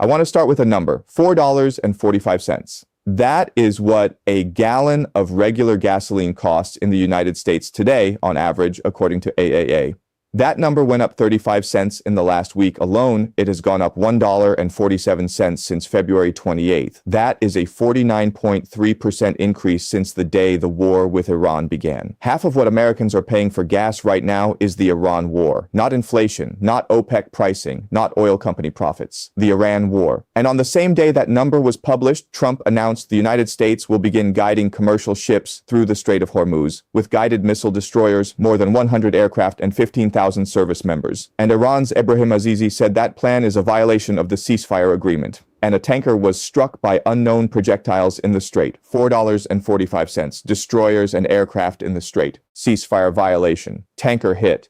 I want to start with a number, $4.45. That is what a gallon of regular gasoline costs in the United States today, on average, according to AAA. That number went up 35 cents in the last week alone. It has gone up $1.47 since February 28th. That is a 49.3% increase since the day the war with Iran began. Half of what Americans are paying for gas right now is the Iran war. Not inflation, not OPEC pricing, not oil company profits. The Iran war. And on the same day that number was published, Trump announced the United States will begin guiding commercial ships through the Strait of Hormuz with guided missile destroyers, more than 100 aircraft, and 15,000 service members. And Iran's Ebrahim Azizi said that plan is a violation of the ceasefire agreement. And a tanker was struck by unknown projectiles in the strait. $4.45. Destroyers and aircraft in the strait. Ceasefire violation. Tanker hit.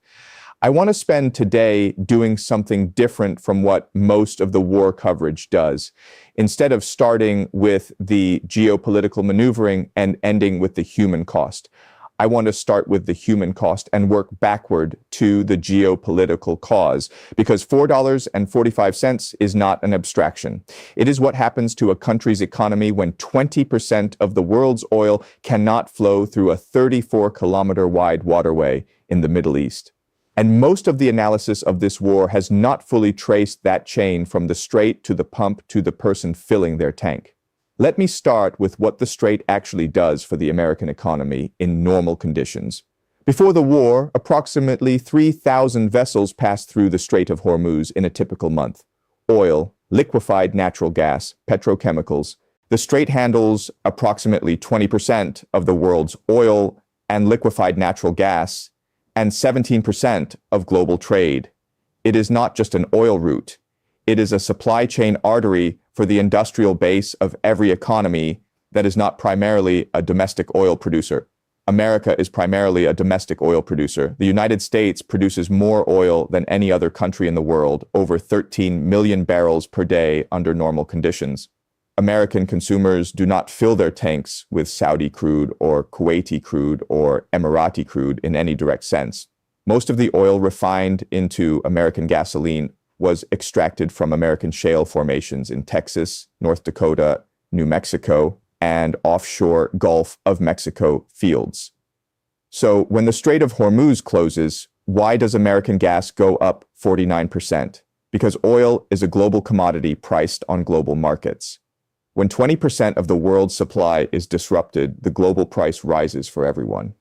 I want to spend today doing something different from what most of the war coverage does. Instead of starting with the geopolitical maneuvering and ending with the human cost. I want to start with the human cost and work backward to the geopolitical cause, because $4.45 is not an abstraction. It is what happens to a country's economy when 20% of the world's oil cannot flow through a 34-kilometer wide waterway in the Middle East. And most of the analysis of this war has not fully traced that chain from the strait to the pump to the person filling their tank. Let me start with what the strait actually does for the American economy in normal conditions. Before the war, approximately 3,000 vessels passed through the Strait of Hormuz in a typical month. Oil, liquefied natural gas, petrochemicals. The strait handles approximately 20% of the world's oil and liquefied natural gas and 17% of global trade. It is not just an oil route. It is a supply chain artery for the industrial base of every economy that is not primarily a domestic oil producer. America is primarily a domestic oil producer. The United States produces more oil than any other country in the world, over 13 million barrels per day under normal conditions. American consumers do not fill their tanks with Saudi crude or Kuwaiti crude or Emirati crude in any direct sense. Most of the oil refined into American gasoline was extracted from American shale formations in Texas, North Dakota, New Mexico, and offshore Gulf of Mexico fields. So when the Strait of Hormuz closes, why does American gas go up 49%? Because oil is a global commodity priced on global markets. When 20% of the world's supply is disrupted, the global price rises for everyone.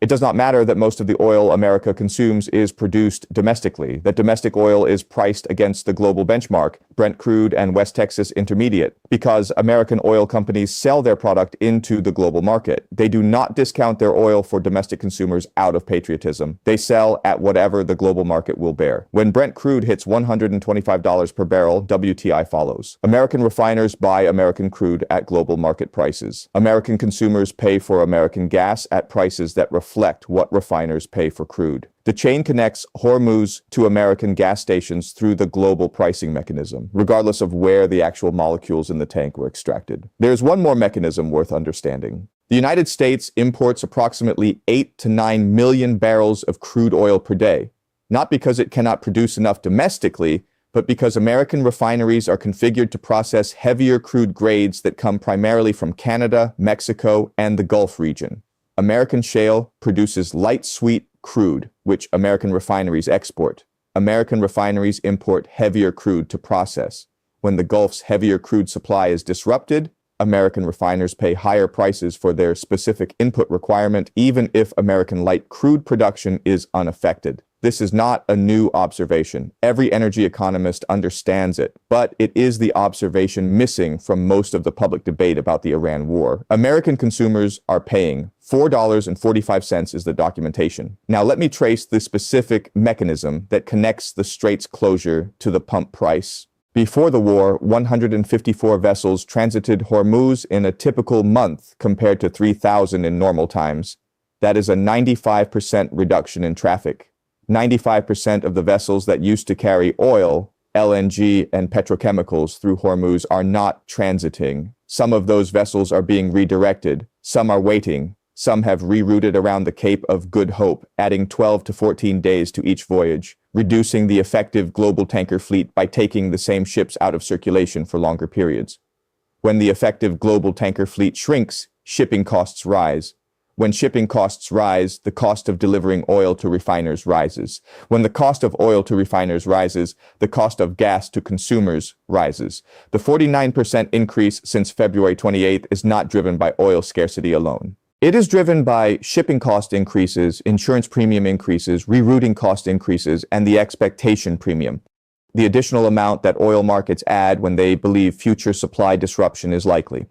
It does not matter that most of the oil America consumes is produced domestically, that domestic oil is priced against the global benchmark, Brent crude and West Texas Intermediate, because American oil companies sell their product into the global market. They do not discount their oil for domestic consumers out of patriotism. They sell at whatever the global market will bear. When Brent crude hits $125 per barrel, WTI follows. American refiners buy American crude at global market prices. American consumers pay for American gas at prices that reflect what refiners pay for crude. The chain connects Hormuz to American gas stations through the global pricing mechanism, regardless of where the actual molecules in the tank were extracted. There's one more mechanism worth understanding. The United States imports approximately 8 to 9 million barrels of crude oil per day, not because it cannot produce enough domestically, but because American refineries are configured to process heavier crude grades that come primarily from Canada, Mexico, and the Gulf region. American shale produces light sweet crude, which American refineries export. American refineries import heavier crude to process. When the Gulf's heavier crude supply is disrupted, American refiners pay higher prices for their specific input requirement, even if American light crude production is unaffected. This is not a new observation. Every energy economist understands it, but it is the observation missing from most of the public debate about the Iran war. American consumers are paying $4.45 is the documentation. Now let me trace the specific mechanism that connects the strait's closure to the pump price. Before the war, 154 vessels transited Hormuz in a typical month compared to 3,000 in normal times. That is a 95% reduction in traffic. 95% of the vessels that used to carry oil, LNG, and petrochemicals through Hormuz are not transiting. Some of those vessels are being redirected. Some are waiting. Some have rerouted around the Cape of Good Hope, adding 12 to 14 days to each voyage. reducing the effective global tanker fleet by taking the same ships out of circulation for longer periods. When the effective global tanker fleet shrinks, shipping costs rise. When shipping costs rise, the cost of delivering oil to refiners rises. When the cost of oil to refiners rises, the cost of gas to consumers rises. The 49% increase since February 28th is not driven by oil scarcity alone. It is driven by shipping cost increases, insurance premium increases, rerouting cost increases, and the expectation premium, the additional amount that oil markets add when they believe future supply disruption is likely.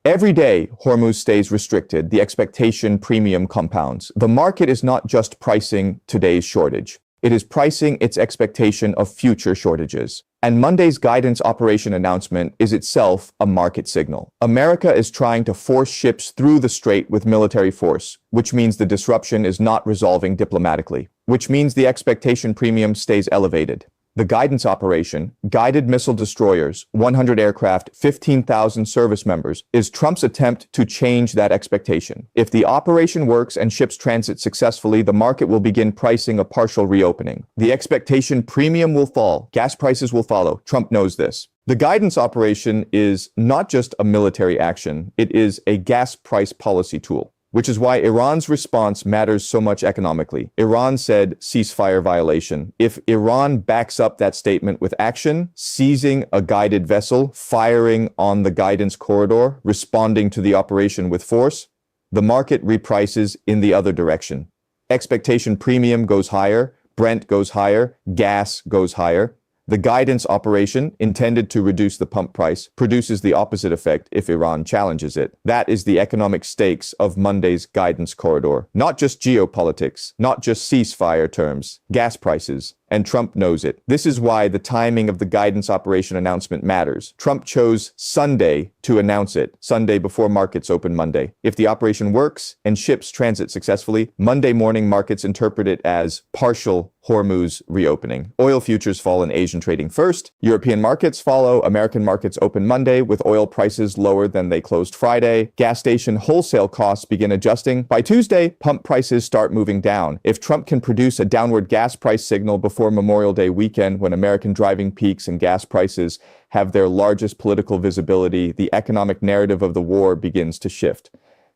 Every day, Hormuz stays restricted, the expectation premium compounds. The market is not just pricing today's shortage. It is pricing its expectation of future shortages. And Monday's guidance operation announcement is itself a market signal. America is trying to force ships through the strait with military force, which means the disruption is not resolving diplomatically, which means the expectation premium stays elevated. The guidance operation, guided missile destroyers, 100 aircraft, 15,000 service members, is Trump's attempt to change that expectation. If the operation works and ships transit successfully, the market will begin pricing a partial reopening. The expectation premium will fall. Gas prices will follow. Trump knows this. The guidance operation is not just a military action. It is a gas price policy tool, which is why Iran's response matters so much economically. Iran said ceasefire violation. If Iran backs up that statement with action, seizing a guided vessel, firing on the guidance corridor, responding to the operation with force, the market reprices in the other direction. Expectation premium goes higher, Brent goes higher, gas goes higher. The guidance operation, intended to reduce the pump price, produces the opposite effect if Iran challenges it. That is the economic stakes of Monday's guidance corridor. Not just geopolitics, not just ceasefire terms, gas prices. And Trump knows it. This is why the timing of the guidance operation announcement matters. Trump chose Sunday to announce it, Sunday before markets open Monday. If the operation works and ships transit successfully, Monday morning markets interpret it as partial Hormuz reopening. Oil futures fall in Asian trading first. European markets follow. American markets open Monday with oil prices lower than they closed Friday. Gas station wholesale costs begin adjusting. By Tuesday, pump prices start moving down. If Trump can produce a downward gas price signal before Memorial Day weekend, when American driving peaks and gas prices have their largest political visibility, the economic narrative of the war begins to shift.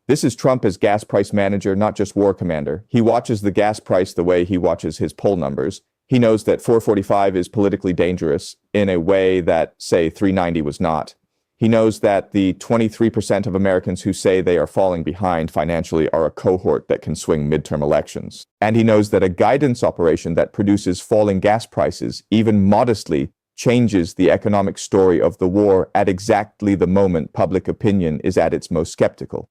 This is Trump as gas price manager, not just war commander. He watches the gas price the way he watches his poll numbers. He knows that 445 is politically dangerous in a way that, say, 390 was not. He knows that the 23% of Americans who say they are falling behind financially are a cohort that can swing midterm elections. And he knows that a guidance operation that produces falling gas prices, even modestly, changes the economic story of the war at exactly the moment public opinion is at its most skeptical.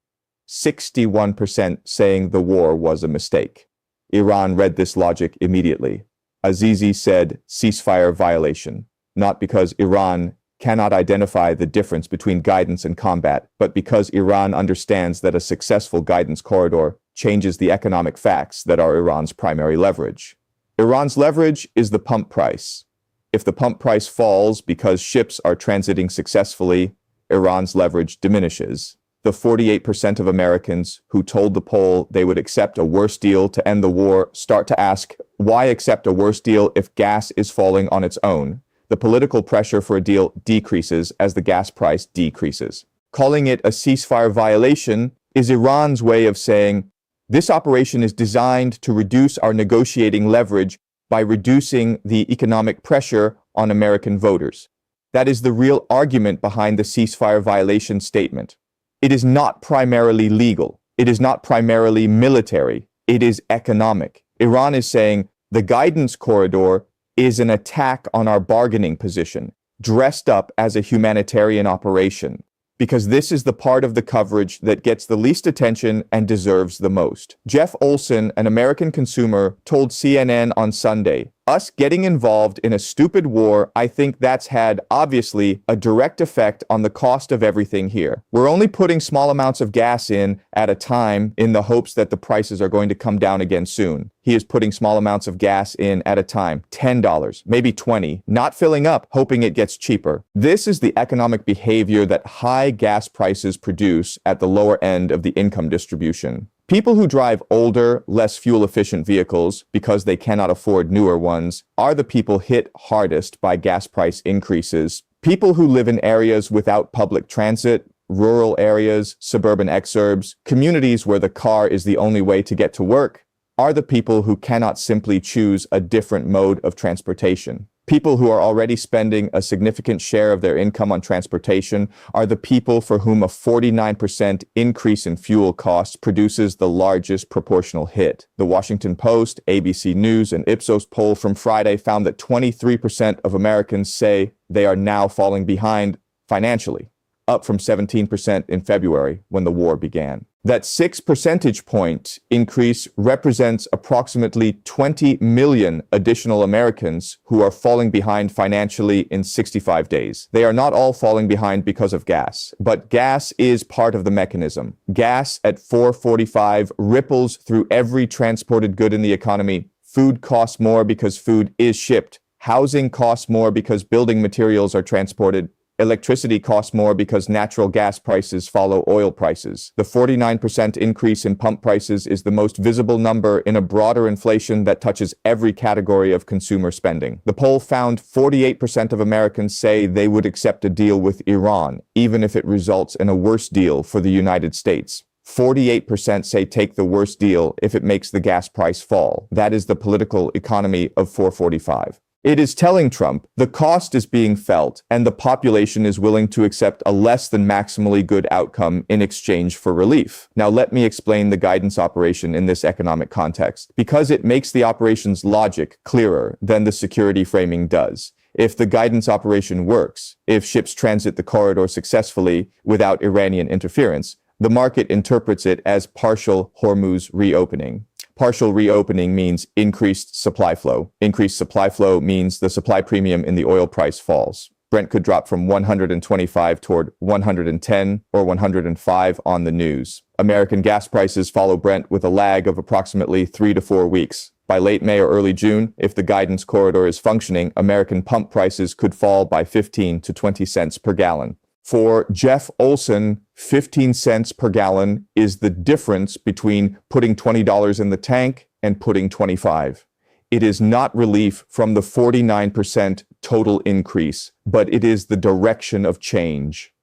61% saying the war was a mistake. Iran read this logic immediately. Azizi said ceasefire violation, not because Iran cannot identify the difference between guidance and combat, but because Iran understands that a successful guidance corridor changes the economic facts that are Iran's primary leverage. Iran's leverage is the pump price. If the pump price falls because ships are transiting successfully, Iran's leverage diminishes. The 48% of Americans who told the poll they would accept a worse deal to end the war start to ask, why accept a worse deal if gas is falling on its own? The political pressure for a deal decreases as the gas price decreases. Calling it a ceasefire violation is Iran's way of saying, this operation is designed to reduce our negotiating leverage by reducing the economic pressure on American voters. That is the real argument behind the ceasefire violation statement. It is not primarily legal. It is not primarily military. It is economic. Iran is saying the guidance corridor is an attack on our bargaining position, dressed up as a humanitarian operation, because this is the part of the coverage that gets the least attention and deserves the most. Jeff Olson, an American consumer, told CNN on Sunday, us getting involved in a stupid war, I think that's had, obviously, a direct effect on the cost of everything here. We're only putting small amounts of gas in at a time in the hopes that the prices are going to come down again soon. He is putting small amounts of gas in at a time, $10, maybe $20, not filling up, hoping it gets cheaper. This is the economic behavior that high gas prices produce at the lower end of the income distribution. People who drive older, less fuel-efficient vehicles because they cannot afford newer ones are the people hit hardest by gas price increases. People who live in areas without public transit, rural areas, suburban exurbs, communities where the car is the only way to get to work, are the people who cannot simply choose a different mode of transportation. People who are already spending a significant share of their income on transportation are the people for whom a 49% increase in fuel costs produces the largest proportional hit. The Washington Post, ABC News, and Ipsos poll from Friday found that 23% of Americans say they are now falling behind financially, up from 17% in February when the war began. That 6 percentage point increase represents approximately 20 million additional Americans who are falling behind financially in 65 days. They are not all falling behind because of gas, but gas is part of the mechanism. Gas at $4.45 ripples through every transported good in the economy. Food costs more because food is shipped. Housing costs more because building materials are transported. Electricity costs more because natural gas prices follow oil prices. The 49% increase in pump prices is the most visible number in a broader inflation that touches every category of consumer spending. The poll found 48% of Americans say they would accept a deal with Iran, even if it results in a worse deal for the United States. 48% say take the worst deal if it makes the gas price fall. That is the political economy of 445. It is telling Trump the cost is being felt and the population is willing to accept a less than maximally good outcome in exchange for relief. Now let me explain the guidance operation in this economic context, because it makes the operation's logic clearer than the security framing does. If the guidance operation works, if ships transit the corridor successfully without Iranian interference, the market interprets it as partial Hormuz reopening. Partial reopening means increased supply flow. Increased supply flow means the supply premium in the oil price falls. Brent could drop from 125 toward 110 or 105 on the news. American gas prices follow Brent with a lag of approximately 3 to 4 weeks. By late May or early June, if the guidance corridor is functioning, American pump prices could fall by 15 to 20 cents per gallon. For Jeff Olson, 15 cents per gallon is the difference between putting $20 in the tank and putting 25. It is not relief from the 49% total increase, but it is the direction of change.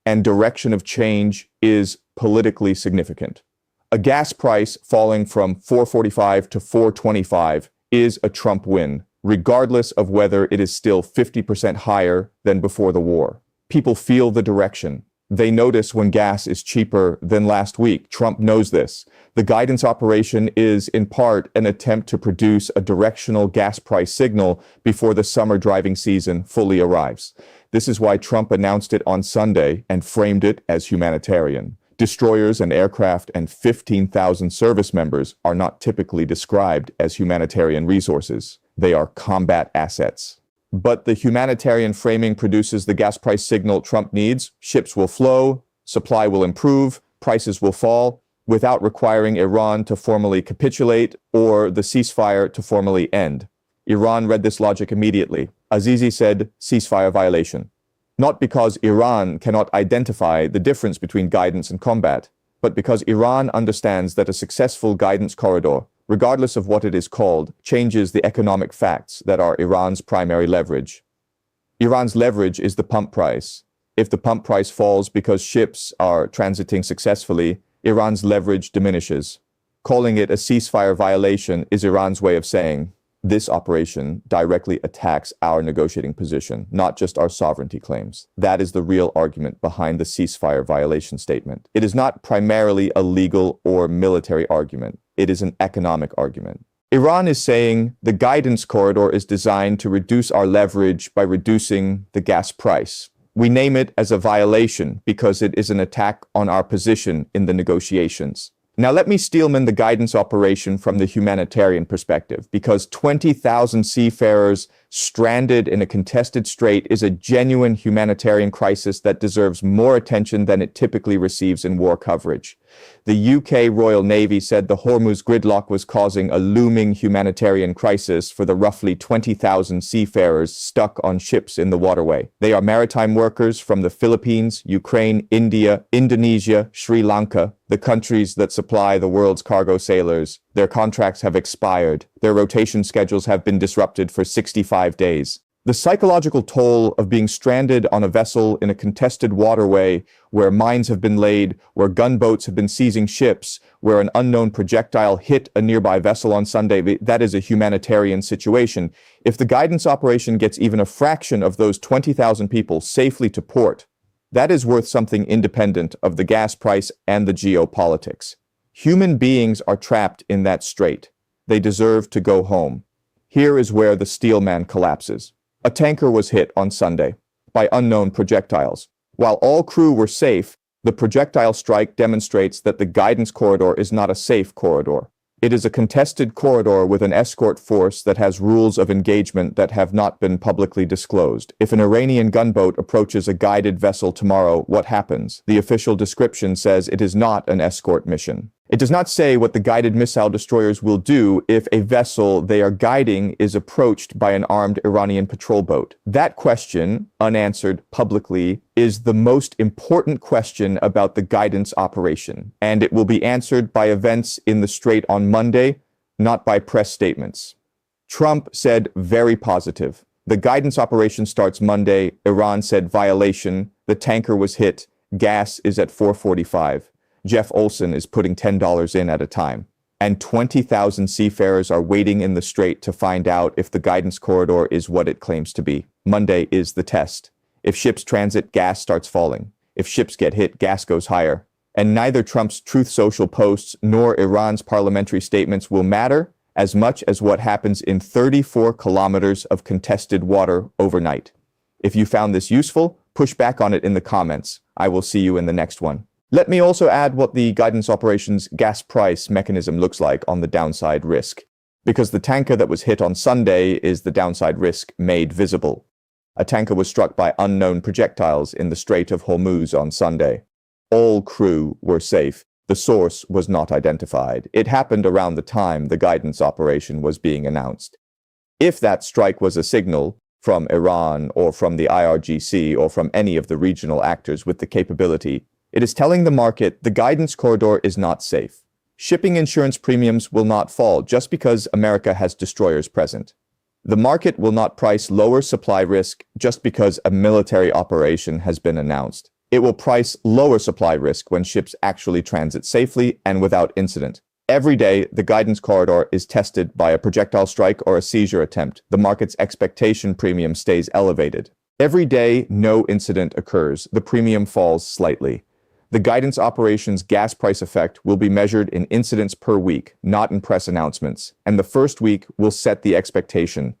And direction of change is politically significant. A gas price falling from $4.45 to $4.25 is a Trump win, regardless of whether it is still 50% higher than before the war. People feel the direction. They notice when gas is cheaper than last week. Trump knows this. The guidance operation is, in part, an attempt to produce a directional gas price signal before the summer driving season fully arrives. This is why Trump announced it on Sunday and framed it as humanitarian. Destroyers and aircraft and 15,000 service members are not typically described as humanitarian resources. They are combat assets. But the humanitarian framing produces the gas price signal Trump needs. Ships will flow, supply will improve, prices will fall, without requiring Iran to formally capitulate or the ceasefire to formally end. Iran read this logic immediately. Azizi said, ceasefire violation. Not because Iran cannot identify the difference between guidance and combat, but because Iran understands that a successful guidance corridor, regardless of what it is called, changes the economic facts that are Iran's primary leverage. Iran's leverage is the pump price. If the pump price falls because ships are transiting successfully, Iran's leverage diminishes. Calling it a ceasefire violation is Iran's way of saying, this operation directly attacks our negotiating position, not just our sovereignty claims. That is the real argument behind the ceasefire violation statement. It is not primarily a legal or military argument. It is an economic argument. Iran is saying the guidance corridor is designed to reduce our leverage by reducing the gas price. We name it as a violation because it is an attack on our position in the negotiations. Now let me steelman the guidance operation from the humanitarian perspective, because 20,000 seafarers stranded in a contested strait is a genuine humanitarian crisis that deserves more attention than it typically receives in war coverage. The UK Royal Navy said the Hormuz gridlock was causing a looming humanitarian crisis for the roughly 20,000 seafarers stuck on ships in the waterway. They are maritime workers from the Philippines, Ukraine, India, Indonesia, Sri Lanka, the countries that supply the world's cargo sailors. Their contracts have expired. Their rotation schedules have been disrupted for 65 days. The psychological toll of being stranded on a vessel in a contested waterway where mines have been laid, where gunboats have been seizing ships, where an unknown projectile hit a nearby vessel on Sunday, that is a humanitarian situation. If the guidance operation gets even a fraction of those 20,000 people safely to port, that is worth something independent of the gas price and the geopolitics. Human beings are trapped in that strait. They deserve to go home. Here is where the steelman collapses. A tanker was hit on Sunday by unknown projectiles. While all crew were safe, the projectile strike demonstrates that the guidance corridor is not a safe corridor. It is a contested corridor with an escort force that has rules of engagement that have not been publicly disclosed. If an Iranian gunboat approaches a guided vessel tomorrow, what happens? The official description says it is not an escort mission. It does not say what the guided missile destroyers will do if a vessel they are guiding is approached by an armed Iranian patrol boat. That question, unanswered publicly, is the most important question about the guidance operation, and it will be answered by events in the strait on Monday, not by press statements. Trump said very positive. The guidance operation starts Monday. Iran said violation. The tanker was hit. Gas is at 445. Jeff Olson is putting $10 in at a time. And 20,000 seafarers are waiting in the strait to find out if the guidance corridor is what it claims to be. Monday is the test. If ships transit, gas starts falling. If ships get hit, gas goes higher. And neither Trump's Truth Social posts nor Iran's parliamentary statements will matter as much as what happens in 34 kilometers of contested water overnight. If you found this useful, push back on it in the comments. I will see you in the next one. Let me also add what the guidance operations gas price mechanism looks like on the downside risk, because the tanker that was hit on Sunday is the downside risk made visible. A tanker was struck by unknown projectiles in the Strait of Hormuz on Sunday. All crew were safe. The source was not identified. It happened around the time the guidance operation was being announced. If that strike was a signal from Iran or from the IRGC or from any of the regional actors with the capability, it is telling the market the guidance corridor is not safe. Shipping insurance premiums will not fall just because America has destroyers present. The market will not price lower supply risk just because a military operation has been announced. It will price lower supply risk when ships actually transit safely and without incident. Every day, the guidance corridor is tested by a projectile strike or a seizure attempt. The market's expectation premium stays elevated. Every day, no incident occurs. The premium falls slightly. The guidance operations gas price effect will be measured in incidents per week, not in press announcements, and the first week will set the expectation.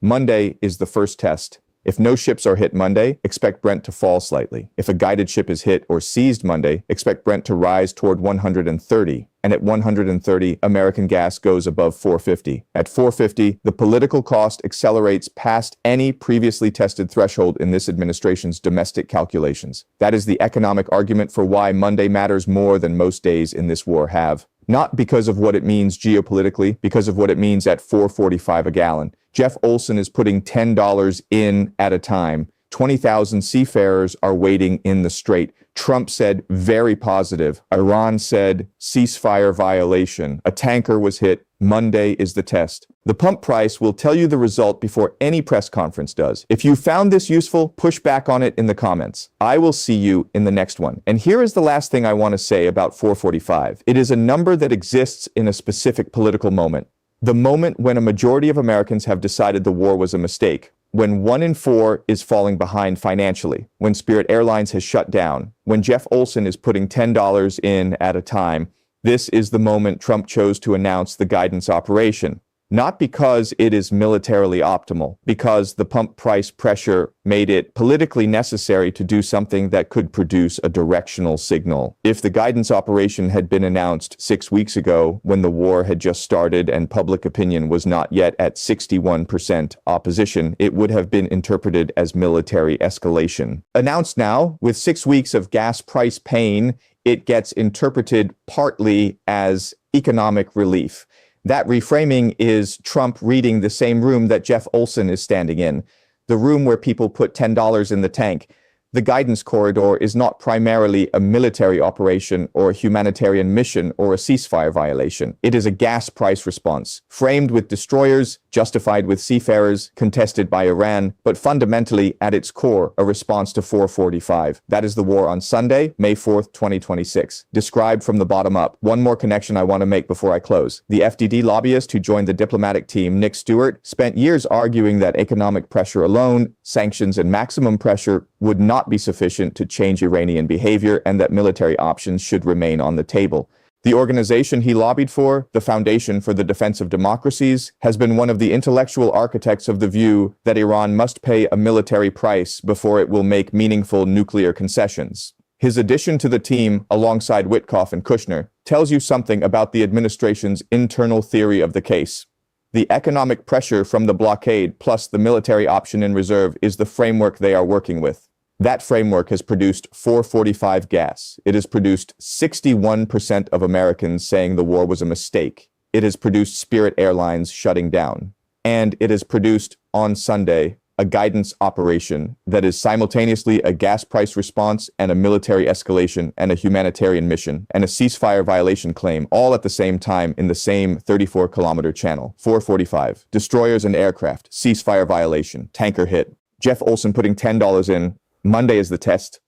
Monday is the first test. If no ships are hit Monday, expect Brent to fall slightly. If a guided ship is hit or seized Monday, expect Brent to rise toward 130. And at 130, American gas goes above 450. At 450, the political cost accelerates past any previously tested threshold in this administration's domestic calculations. That is the economic argument for why Monday matters more than most days in this war have. Not because of what it means geopolitically, because of what it means at 445 a gallon. Jeff Olson is putting $10 in at a time. 20,000 seafarers are waiting in the strait. Trump said very positive. Iran said ceasefire violation. A tanker was hit. Monday is the test. The pump price will tell you the result before any press conference does. If you found this useful, push back on it in the comments. I will see you in the next one. And here is the last thing I want to say about 445. It is a number that exists in a specific political moment. The moment when a majority of Americans have decided the war was a mistake. When 1 in 4 is falling behind financially, when Spirit Airlines has shut down, when Jeff Olson is putting $10 in at a time, this is the moment Trump chose to announce the guidance operation. Not because it is militarily optimal, because the pump price pressure made it politically necessary to do something that could produce a directional signal. If the guidance operation had been announced 6 weeks ago, when the war had just started and public opinion was not yet at 61% opposition, it would have been interpreted as military escalation. Announced now, with 6 weeks of gas price pain, it gets interpreted partly as economic relief. That reframing is Trump reading the same room that Jeff Olson is standing in, the room where people put $10 in the tank. The guidance corridor is not primarily a military operation or a humanitarian mission or a ceasefire violation. It is a gas price response, framed with destroyers, justified with seafarers, contested by Iran, but fundamentally, at its core, a response to 445. That is the war on Sunday, May 4th, 2026. Described from the bottom up. One more connection I want to make before I close. The FDD lobbyist who joined the diplomatic team, Nick Stewart, spent years arguing that economic pressure alone, sanctions and maximum pressure, would not be sufficient to change Iranian behavior and that military options should remain on the table. The organization he lobbied for, the Foundation for the Defense of Democracies, has been one of the intellectual architects of the view that Iran must pay a military price before it will make meaningful nuclear concessions. His addition to the team, alongside Witkoff and Kushner, tells you something about the administration's internal theory of the case. The economic pressure from the blockade plus the military option in reserve is the framework they are working with. That framework has produced 445 gas. It has produced 61% of Americans saying the war was a mistake. It has produced Spirit Airlines shutting down. And it has produced, on Sunday, a guidance operation that is simultaneously a gas price response and a military escalation and a humanitarian mission and a ceasefire violation claim, all at the same time in the same 34-kilometer channel. 445. Destroyers and aircraft. Ceasefire violation. Tanker hit. Jeff Olson putting $10 in. Monday is the test.